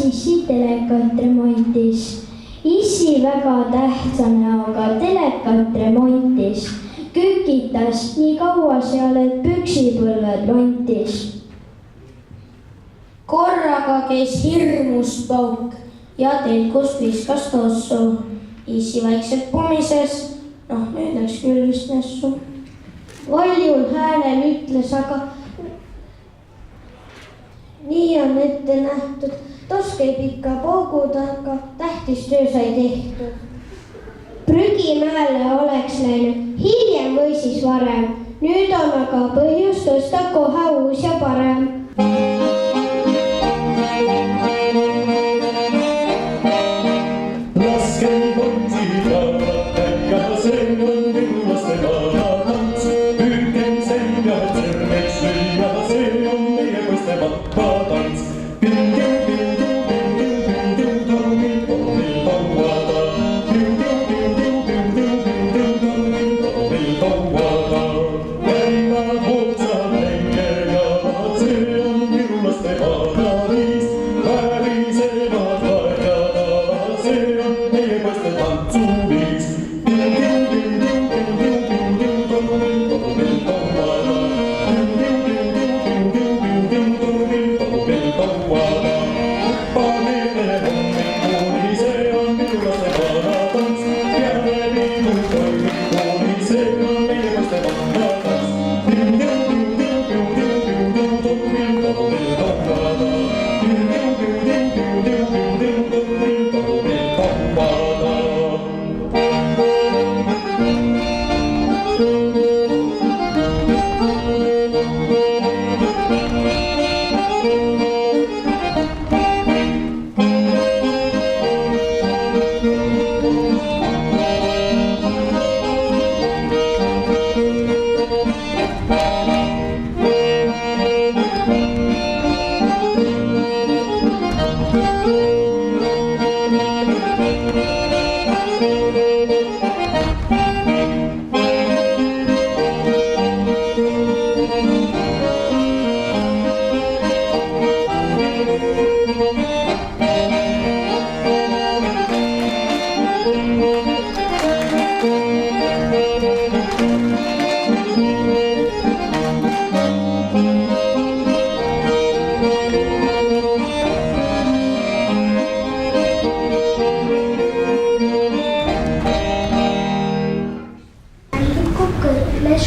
issi telekat remontis. Issi väga tähtsa näoga telekat remontis. Kükitas nii kaua seal, et püksipõlved lontis. Korraga käis hirmus pauk ja telkus viskas tossu. Issi vaikselt pumises, nüüd läks küll vist nässu. Valjul häälel ütles, aga nii on ette nähtud. Toss käib ikka paugu taga, tähtis töö sai tehtud. prügimäele oleks läinud hiljem või siis varem. Nüüd on aga põhjust osta kohe uus ja parem. Laskem pontid ja see on virulaste vanatants. Püüdkem selja, et sõrmeks lüüa, see on meie poiste vatatants.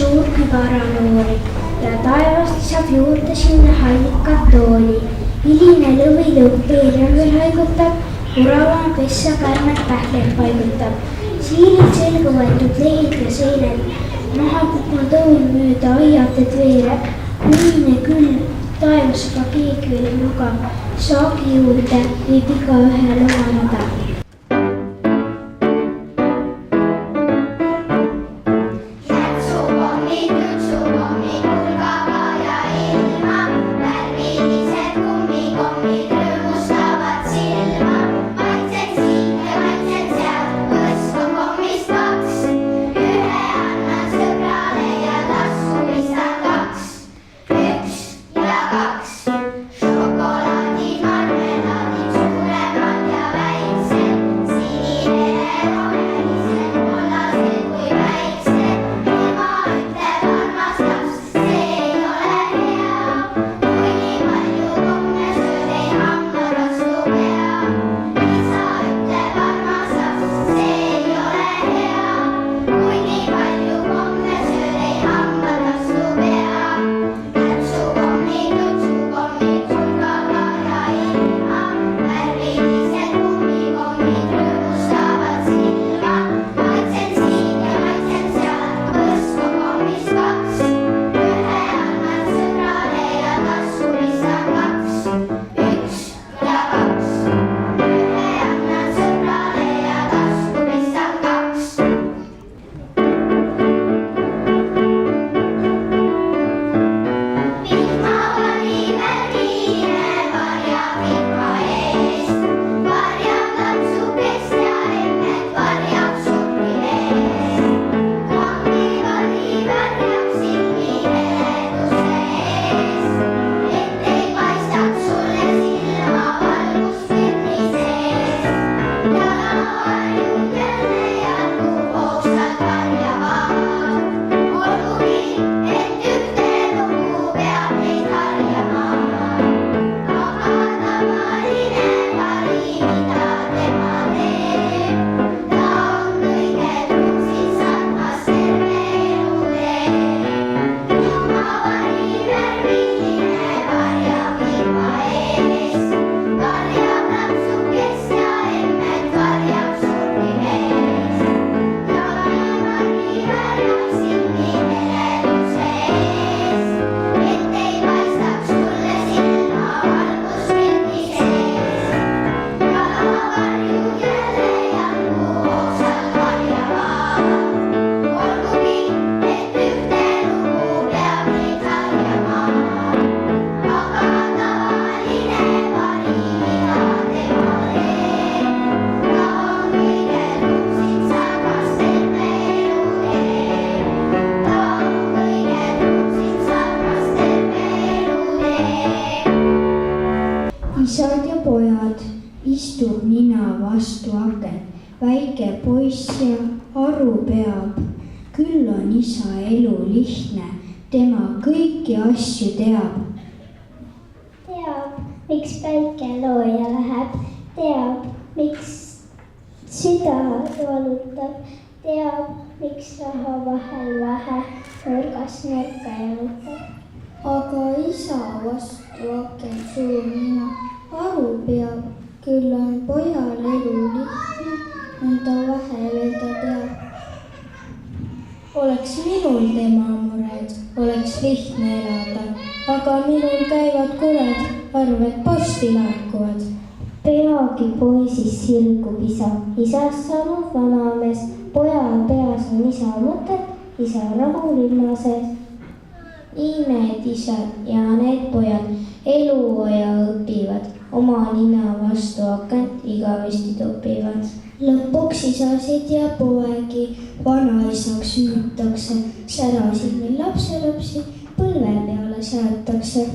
Suur kübaranoori ja taevast lisab juurde sinna hallikat tooli. Hiline lõvilõpp peerel veel haigutab, muralane pessa kärmed pähleid paigutab. Siilid selga võetud lehid ja seened, maha kukkunud õun mööda aiated veere. Ühine küll, taevas ka keegi veel magab, saagi juurde võib igaühel omaneda. Šokolaadid, marmelaadid, suuremad ja väiksed. isa elu lihtne, tema kõiki asju teab. Teab, miks päike looja läheb, teab, miks süda valutab, teab, miks raha vahel vähe nurgas nurka jalutab. Aga isa vastu aken suur nina aru peab, küll on pojal elu lihtne, nõnda vähe veel ta teab. Oleks minul tema mured, oleks lihtne elada, aga minul käivad kured, arved posti laekuvad. Peagi poisis sirgub isa, isast saanud vanamees, pojal peas on isa mõtet, isa rahu linna sees. Nii need isad ja need pojad eluoja õpivad, oma nina vastu akent igavesti topivad. Lõpuks isasid ja poegi vanaisaks hüütakse, särasid meil lapselapsi põlve peale seatakse.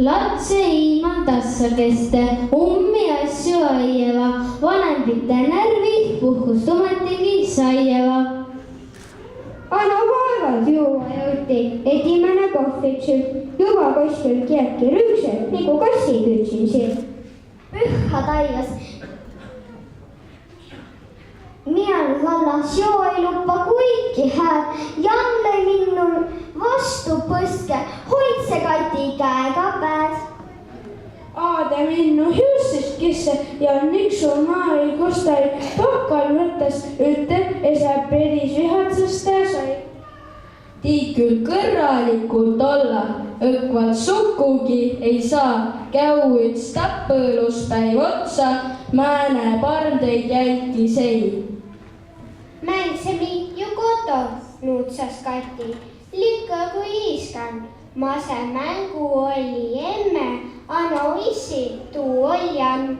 Lapse ilman tassakeste, ummi asju aieva, vanempite närvid puhkust ometigi saieva. Anna vaevalt juua jõuti, esimene kohvitšil, juba kuskil kieki rüüsel, nagu kassi kütsin siin. Pühha taivas. Minä vallas joo ei luppa kuikki hää, Janne minnun vastu põske, hoidse Kati käega pääs. Aade minnu hiussist kisse ja niksu maali kostai pakkal mõttes ütleb, esa pedis vihatsest sai. Tiid küll kõrralikult olla, õkvad sukugi ei saa, käu üts tappõõlus päiv otsa, määne pardeid jälkis ei. Mänsemi ju kotos, nuutsas Kati, lükka kui iskan. Mase mängu oli emme, ano issi tuu oljan.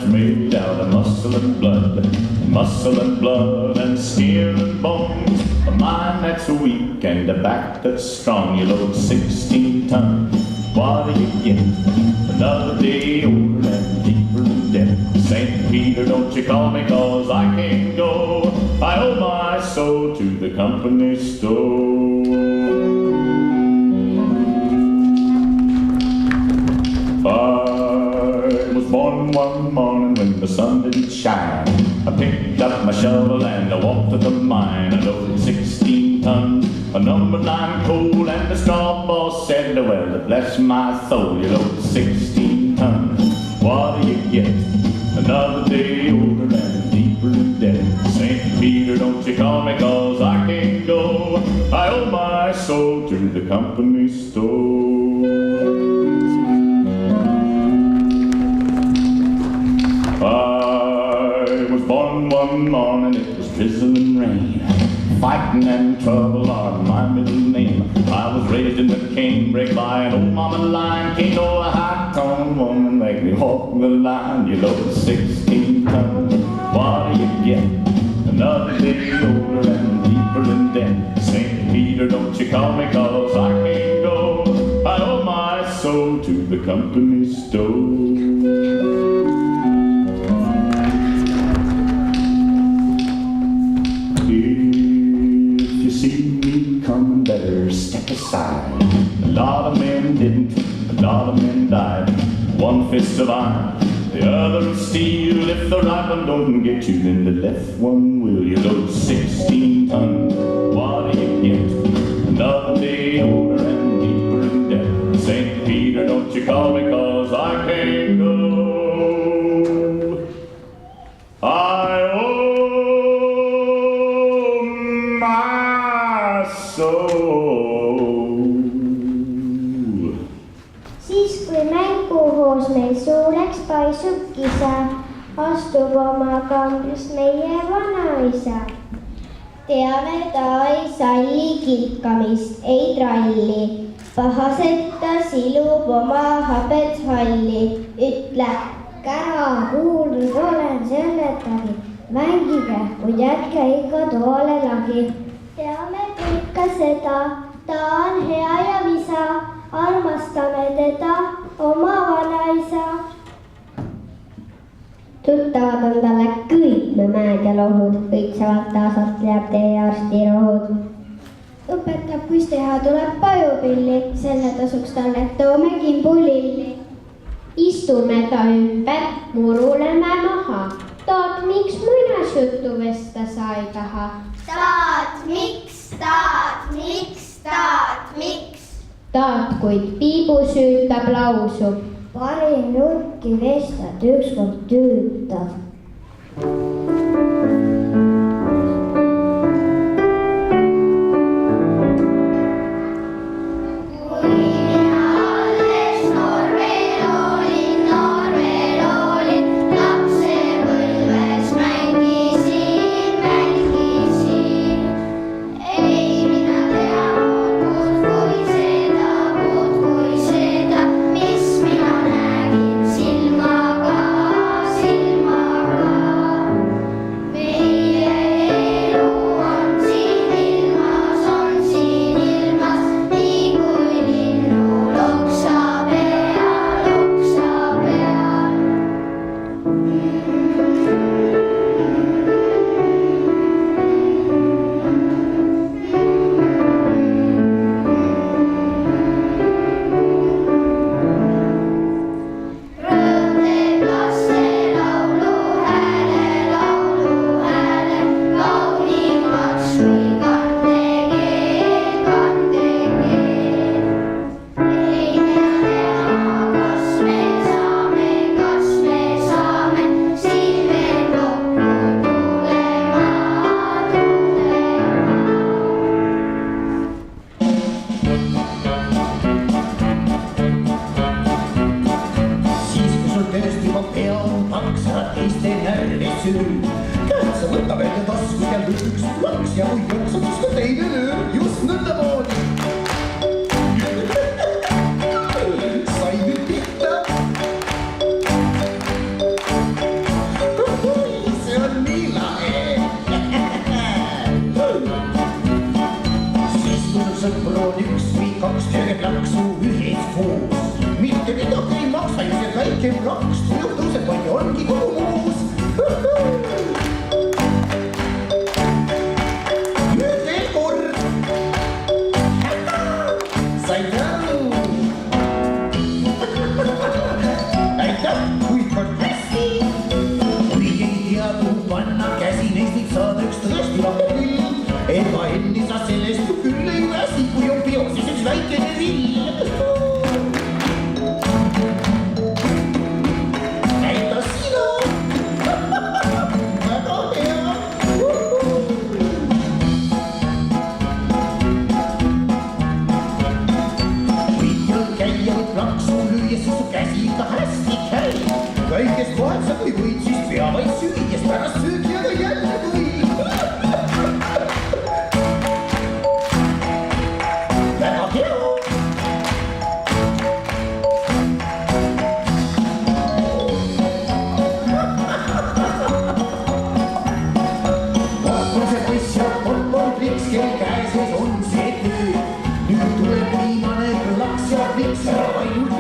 made out of muscle and blood and skin and bones. A mind that's weak and a back that's strong. You load 16 tons, what do you get? Another day older and deeper in debt. St. Peter, don't you call me, cause I can't go. I owe my soul to the company store. I was born one morning when the sun didn't shine. I picked up my shovel and I walked to the mine. I loaded 16 tons, a number 9 coal, and the straw boss said, well, bless my soul, you load 16 tons, what do you get? Another day older and deeper in debt. St. Peter, don't you call me, cause I can't go. I owe my soul to the company store. I was born one morning, it was drizzling rain. Fighting and trouble are my middle name. I was raised in the canebrake by an old mama line. Can't know a high-toned woman make me walk the line. You load 16 tons, what do you get? Another day older and deeper in debt. St. Peter, don't you call me, cause I can't go. I owe my soul to the company store. Better step aside. A lot of men didn't, a lot of men died. One fist of iron, the other of steel. If the right one don't get you, then the left one will. You load 16 tons, what do you get? Another day older and deeper in debt. St. Peter, don't you call me, cause I can't go. I owe my soul. Siis kui mänguhoos meil suureks paisub kisa, astub oma kambrist meie vanaisa. Teame, ta ei salli kilkamist, ei tralli. Pahaseta silub oma habet halli. Ütle, kära kuulnud olen selletagi. Mängige, kuid jätke ikka toole lagi. Teame ikka seda, ta on hea ja visa. Armastame teda, oma vanaisa. Tuttavad on talle kõik me mäed ja lohud, õitsevalt taasalt leiab teie arsti rohud. Õpetab, kus teha tuleb pajupilli, selle tasuks talle toome kimbulilli. Istume ta ümber, muruleme maha. Taat, miks muinasjuttu vesta sa ei taha? Taat, miks, taat, miks, taat, miks? Taat, kuid piibu süütab lausu. Parim nurki vesta, et ükskord töötab. plaks, tuju tõuseb, vaid ongi kogu muus. Nüüd veel kord. Said aru. Aitäh, kui kord hästi. Kui ei tea, kuhu panna käsi, neist võib saada üks tõesti lahke küll. Ega enni sa sellest ju küll ei väsi, kui on peosis üks väikene rill. Näita sina. Väga hea. Kui jõud käia või plaksu lüüa, siis su käsi ikka hästi käib. Kõigest kohad sa kui võid, siis pea vaid süües, pärast söögi aga jälle kui. Väga hea. Vaatan see poiss ja on pliks, kel käes ees on see töö. Nüüd tuleb viimane plaks ja pliks ära ainult